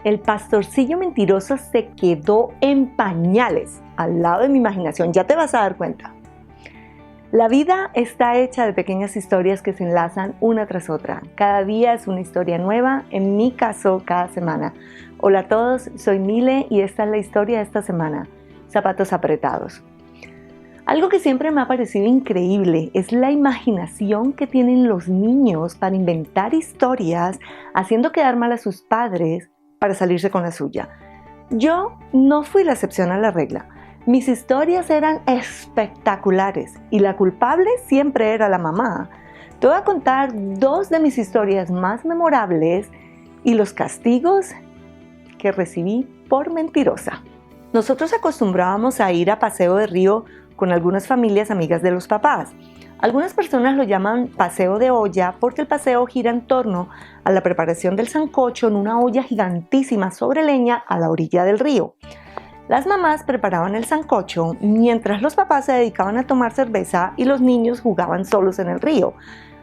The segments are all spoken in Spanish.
El pastorcillo mentiroso se quedó en pañales al lado de mi imaginación, ya te vas a dar cuenta. La vida está hecha de pequeñas historias que se enlazan una tras otra. Cada día es una historia nueva, en mi caso, cada semana. Hola a todos, soy Mile y esta es la historia de esta semana, Zapatos Apretados. Algo que siempre me ha parecido increíble es la imaginación que tienen los niños para inventar historias, haciendo quedar mal a sus padres para salirse con la suya. Yo no fui la excepción a la regla. Mis historias eran espectaculares y la culpable siempre era la mamá. Te voy a contar dos de mis historias más memorables y los castigos que recibí por mentirosa. Nosotros acostumbrábamos a ir a paseo de río con algunas familias amigas de los papás. Algunas personas lo llaman paseo de olla porque el paseo gira en torno a la preparación del sancocho en una olla gigantísima sobre leña a la orilla del río. Las mamás preparaban el sancocho mientras los papás se dedicaban a tomar cerveza y los niños jugaban solos en el río.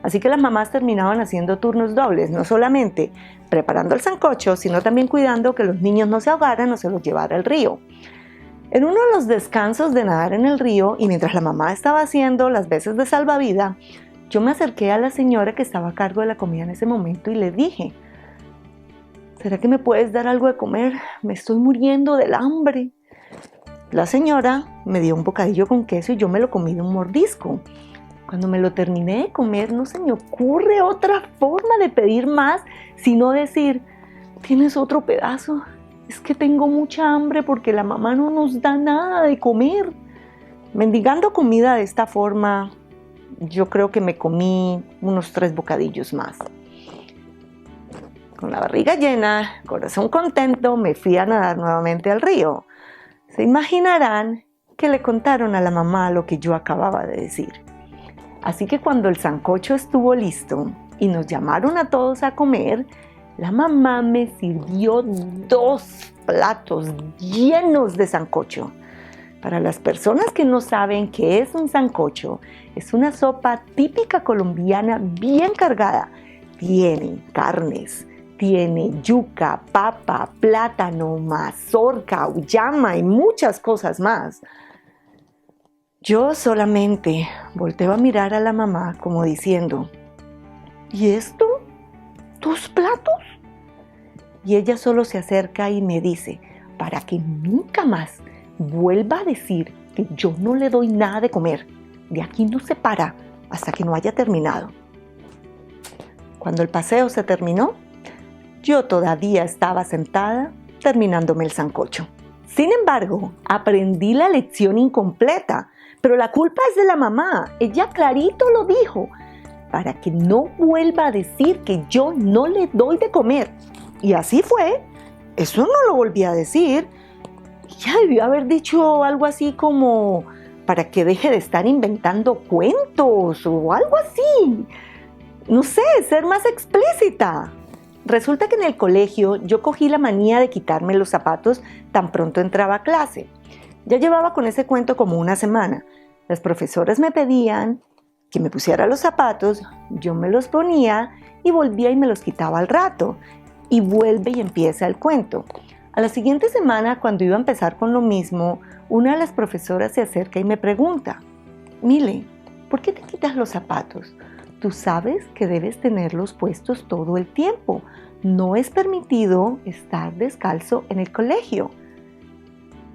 Así que las mamás terminaban haciendo turnos dobles, no solamente preparando el sancocho, sino también cuidando que los niños no se ahogaran o se los llevara al río. En uno de los descansos de nadar en el río y mientras la mamá estaba haciendo las veces de salvavidas, yo me acerqué a la señora que estaba a cargo de la comida en ese momento y le dije: ¿será que me puedes dar algo de comer? Me estoy muriendo del hambre. La señora me dio un bocadillo con queso y yo me lo comí de un mordisco. Cuando me lo terminé de comer, no se me ocurre otra forma de pedir más, sino decir: ¿tienes otro pedazo? Es que tengo mucha hambre porque la mamá no nos da nada de comer. Mendigando comida de esta forma, yo creo que me comí unos 3 bocadillos más. Con la barriga llena, corazón contento, me fui a nadar nuevamente al río. Se imaginarán que le contaron a la mamá lo que yo acababa de decir. Así que cuando el sancocho estuvo listo y nos llamaron a todos a comer, la mamá me sirvió 2 platos llenos de sancocho. Para las personas que no saben qué es un sancocho, es una sopa típica colombiana bien cargada. Tiene carnes, tiene yuca, papa, plátano, mazorca, auyama y muchas cosas más. Yo solamente volteo a mirar a la mamá como diciendo: ¿y esto? ¿2 platos? Y ella solo se acerca y me dice, para que nunca más vuelva a decir que yo no le doy nada de comer, de aquí no se para hasta que no haya terminado. Cuando el paseo se terminó, yo todavía estaba sentada terminándome el sancocho. Sin embargo, aprendí la lección incompleta, pero la culpa es de la mamá. Ella clarito lo dijo, para que no vuelva a decir que yo no le doy de comer. Y así fue. Eso no lo volví a decir. Ella debió haber dicho algo así como: para que deje de estar inventando cuentos o algo así. No sé, ser más explícita. Resulta que en el colegio yo cogí la manía de quitarme los zapatos tan pronto entraba a clase. Ya llevaba con ese cuento como una semana. Las profesoras me pedían que me pusiera los zapatos, yo me los ponía y volvía y me los quitaba al rato. Y vuelve y empieza el cuento. A la siguiente semana, cuando iba a empezar con lo mismo, una de las profesoras se acerca y me pregunta: Mile, ¿por qué te quitas los zapatos? Tú sabes que debes tenerlos puestos todo el tiempo. No es permitido estar descalzo en el colegio.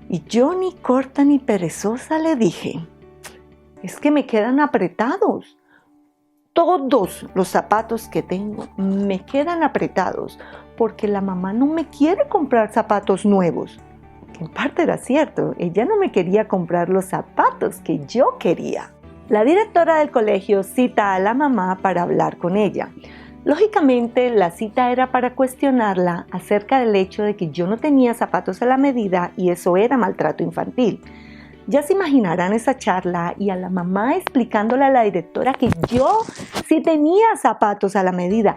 Y yo, ni corta ni perezosa, le dije: es que me quedan apretados. Todos los zapatos que tengo me quedan apretados porque la mamá no me quiere comprar zapatos nuevos. Que en parte era cierto, ella no me quería comprar los zapatos que yo quería. La directora del colegio cita a la mamá para hablar con ella. Lógicamente, la cita era para cuestionarla acerca del hecho de que yo no tenía zapatos a la medida y eso era maltrato infantil. Ya se imaginarán esa charla y a la mamá explicándole a la directora que yo sí tenía zapatos a la medida.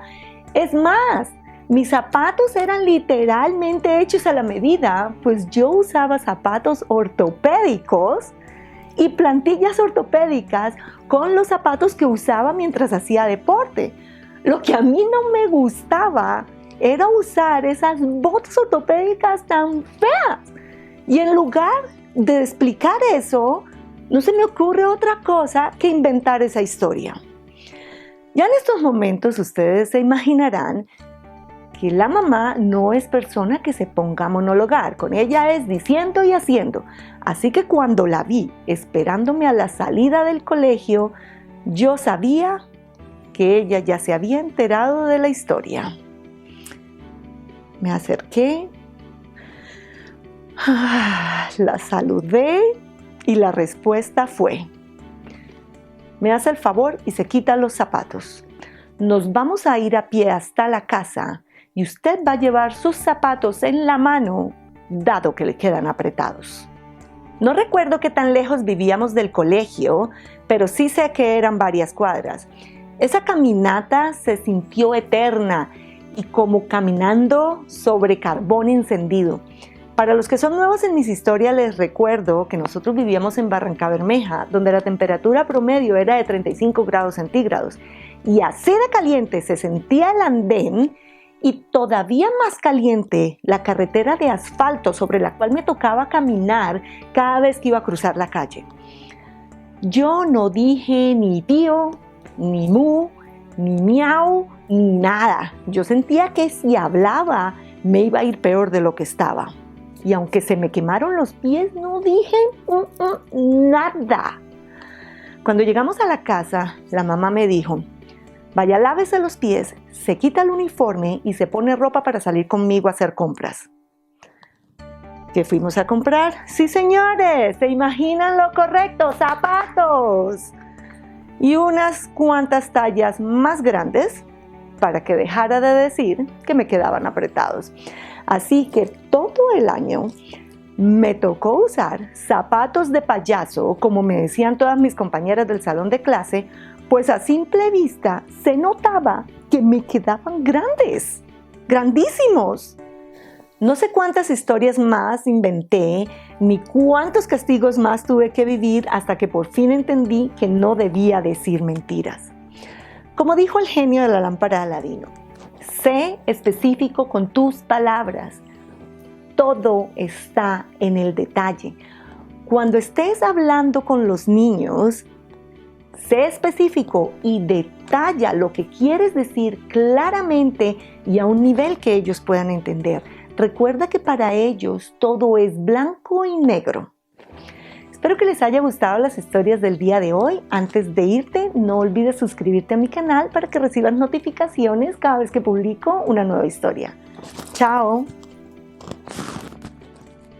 Es más, mis zapatos eran literalmente hechos a la medida, pues yo usaba zapatos ortopédicos y plantillas ortopédicas con los zapatos que usaba mientras hacía deporte. Lo que a mí no me gustaba era usar esas botas ortopédicas tan feas. Y en lugar de explicar eso, no se me ocurre otra cosa que inventar esa historia. Ya en estos momentos ustedes se imaginarán que la mamá no es persona que se ponga a monologar, con ella es diciendo y haciendo. Así que cuando la vi esperándome a la salida del colegio, yo sabía que ella ya se había enterado de la historia. Me acerqué, la saludé y la respuesta fue: me hace el favor y se quita los zapatos. Nos vamos a ir a pie hasta la casa y usted va a llevar sus zapatos en la mano, dado que le quedan apretados. No recuerdo qué tan lejos vivíamos del colegio, pero sí sé que eran varias cuadras. Esa caminata se sintió eterna y como caminando sobre carbón encendido. Para los que son nuevos en mis historias, les recuerdo que nosotros vivíamos en Barrancabermeja, donde la temperatura promedio era de 35 grados centígrados. Y así de caliente se sentía el andén y todavía más caliente la carretera de asfalto sobre la cual me tocaba caminar cada vez que iba a cruzar la calle. Yo no dije ni pío, ni mu, ni miau, ni nada. Yo sentía que si hablaba me iba a ir peor de lo que estaba. Y aunque se me quemaron los pies, no dije nada. Cuando llegamos a la casa, la mamá me dijo: vaya, lávese los pies, se quita el uniforme y se pone ropa para salir conmigo a hacer compras. ¿Qué fuimos a comprar? Sí, señores, ¿se imaginan lo correcto? ¡Zapatos! Y unas cuantas tallas más grandes para que dejara de decir que me quedaban apretados. Así que todo el año me tocó usar zapatos de payaso, como me decían todas mis compañeras del salón de clase, pues a simple vista se notaba que me quedaban grandes, grandísimos. No sé cuántas historias más inventé, ni cuántos castigos más tuve que vivir hasta que por fin entendí que no debía decir mentiras. Como dijo el genio de la lámpara de Aladino, sé específico con tus palabras. Todo está en el detalle. Cuando estés hablando con los niños, sé específico y detalla lo que quieres decir claramente y a un nivel que ellos puedan entender. Recuerda que para ellos todo es blanco y negro. Espero que les haya gustado las historias del día de hoy. Antes de irte, no olvides suscribirte a mi canal para que recibas notificaciones cada vez que publico una nueva historia. ¡Chao!